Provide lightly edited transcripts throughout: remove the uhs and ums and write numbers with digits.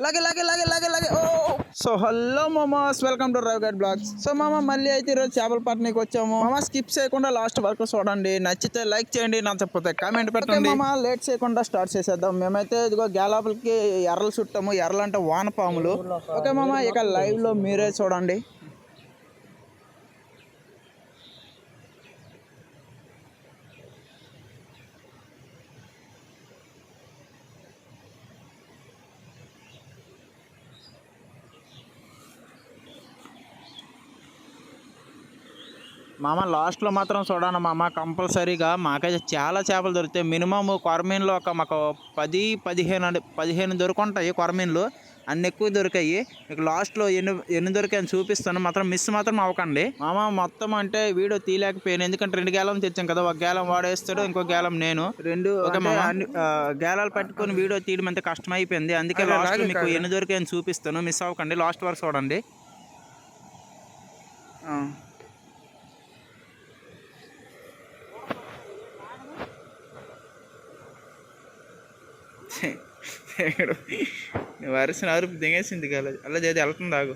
లాగే లాగే లాగే లాగే లాగే ఓ. సో హలో మామాస్, welcome to Ravi guide blogs. So మామ మళ్ళీ అయితే ఈరోజు చేపల పట్టణీకి వచ్చాము. మామ స్కిప్ చేయకుండా లాస్ట్ వరకు చూడండి, నచ్చితే లైక్ చేయండి, నచ్చకపోతే కామెంట్ పెట్టండి. మామ లేట్ చేయకుండా స్టార్ట్ చేసేద్దాం. మేమైతే ఇదిగో గ్యాలాపులకి ఎర్రలు చుట్టాము. ఎర్రలు అంటే వానపాములు. ఓకే మామ, ఇక లైవ్ లో మీరే చూడండి. మామ లాస్ట్లో మాత్రం చూడండి మామ, కంపల్సరీగా మాకైతే చాలా చేపలు దొరుకుతాయి. మినిమం కొరమీన్లో మాకు 10-15 దొరుకుంటాయి. కొరమీన్లు అన్ని ఎక్కువ దొరికాయి. మీకు లాస్ట్లో ఎన్ని దొరికాయని చూపిస్తాను, మాత్రం మిస్ మాత్రం అవ్వకండి మామ. మొత్తం అంటే వీడియో తీయలేకపోయాను, ఎందుకంటే 2 గేలం తెచ్చాం కదా. ఒక గేలం వాడేస్తాడు, ఇంకో గేలం నేను. ఓకే మామ, గేలాలు పట్టుకొని వీడియో తీయడం అంతే కష్టం అయిపోయింది. అందుకే లాస్ట్ మీకు ఎన్ని దొరికాయని చూపిస్తాను, మిస్ అవ్వకండి, లాస్ట్ వరకు చూడండి. నువ్వు అరిసిన అరుపు దిగేసింది కదా, అలా చేతి వెళ్తుంది ఆగు.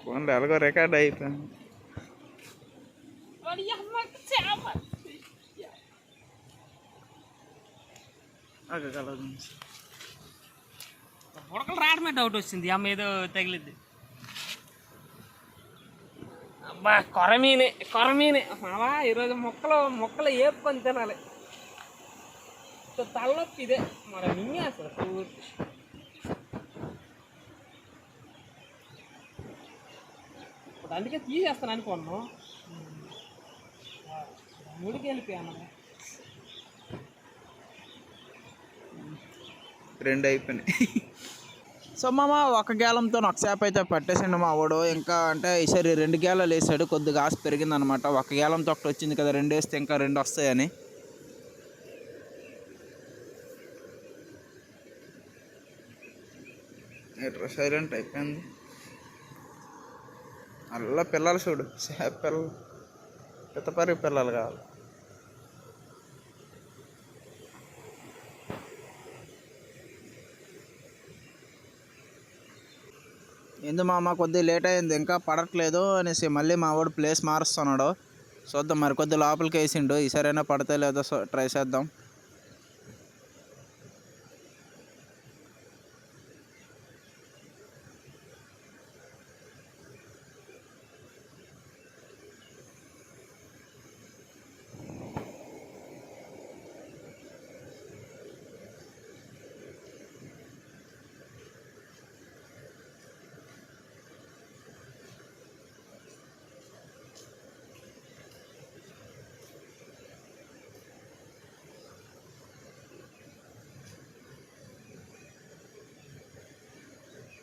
ఫోన్లో ఎలాగో రికార్డ్ అయిపోయింది. బుడకలు రావడమే డౌట్ వచ్చింది, అమ్మ ఏదో తగిలిద్ది. అబ్బా కొరమీనే మావా, ఈరోజు మొక్కలు ఏపుకొని తినాలి. తలనొప్పి ఇదే మరి మింగేస్తుంది పూర్తి. ఇప్పుడు అందుకే తీసేస్తాను అనుకున్నాను, ముడికి వెళ్ళిపోయాను. 2 అయిపోయినాయి. సో మామ ఒక గేలంతో ఒక చేప అయితే పట్టేసిండు మా వాడు. ఇంకా అంటే ఈసారి 2 గేలాలు వేసాడు, కొద్దిగా ఆశ పెరిగింది అనమాట. ఒక గేలంతో ఒకటి వచ్చింది కదా, 2 వేస్తే ఇంకా 2 వస్తాయని. సైలెంట్ అయిపోయింది. అలా పిల్లలు చూడు, పిల్లలు పిత్తపరి పిల్లలు కావాలి. ఎందు మామ కొద్దిగా లేట్ అయింది, ఇంకా పడట్లేదు అనేసి మళ్ళీ మా వాడు ప్లేస్ మారుస్తున్నాడు. చూద్దాం, మరి కొద్ది లోపలికి వేసిండు. ఈసారైనా పడితే లేదో ట్రై చేద్దాం.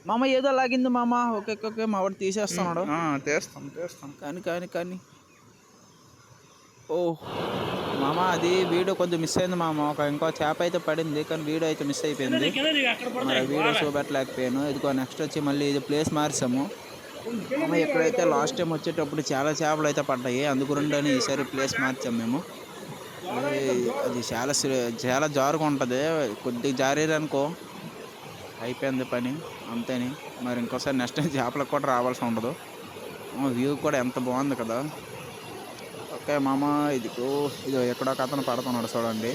మామ ఏదో లాగింది మామ. ఓకే ఓకే, మా వాడు తీసేస్తున్నాడు. తీస్తాం కానీ ఓ మామ, అది వీడియో కొద్దిగా మిస్ అయింది మామ. ఇంకో చేప అయితే పడింది, కానీ వీడియో అయితే మిస్ అయిపోయింది. మరి వీడియో చూపెట్టలేకపోయాను. ఇదిగో నెక్స్ట్ వచ్చి మళ్ళీ ఇది ప్లేస్ మార్చాము మామ. ఎక్కడైతే లాస్ట్ టైం వచ్చేటప్పుడు చాలా చేపలు అయితే పడ్డాయి, అందుగురిండని ఈసారి ప్లేస్ మార్చాము మేము. అది చాలా జారుగా ఉంటుంది, కొద్దిగా జారేదనుకో అయిపోయింది పని అంతేని. మరి ఇంకోసారి నెక్స్ట్ టైం చేపలకు కూడా రావాల్సి ఉండదు. వ్యూ కూడా ఎంత బాగుంది కదా. ఓకే మామ, ఇది ఎక్కడో అతను పడుతున్నాడు చూడండి.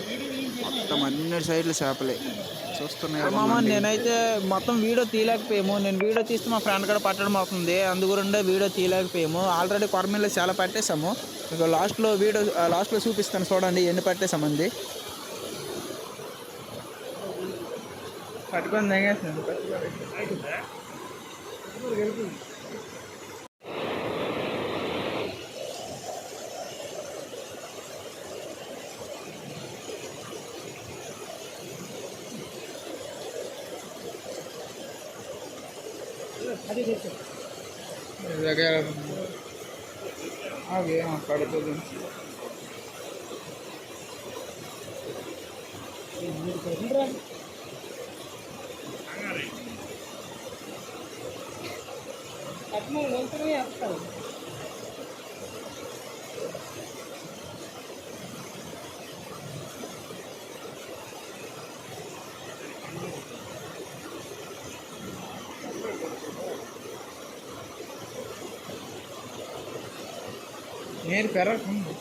మొత్తం అన్ని సైడ్లు చేపలే చూస్తున్నాయి మామ. నేనైతే మొత్తం వీడియో తీయలేకపోయాము. నేను వీడియో తీస్తే మా ఫ్రెండ్ కూడా పట్టడం అవుతుంది, అందుగురిండే వీడియో తీయలేకపోయాము. ఆల్రెడీ కొరమీన్లో చాలా పట్టేసాము. ఇక లాస్ట్లో చూపిస్తాను చూడండి ఎన్ని పట్టేసామంది. పట్టుకొని తెగేసాను. అదే పడుతుంది. గట్టిగా వంతునే వేస్తాను. నీరు పెరగకుండా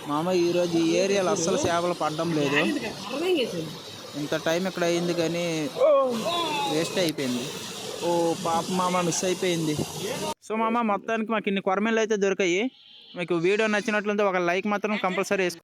మామ ఈరోజు ఈ ఏరియాలో అస్సలు చేపలు పడడం లేదు. ఇంత టైం ఇక్కడ అయింది కానీ వేస్ట్ అయిపోయింది. ఓ పాప మామ మిస్ అయిపోయింది. సో మామ మొత్తానికి మాకు ఇన్ని కొరమేళ్ళు అయితే దొరికాయి. మీకు వీడియో నచ్చినట్లయితే ఒక లైక్ మాత్రం కంపల్సరీ వేసుకో.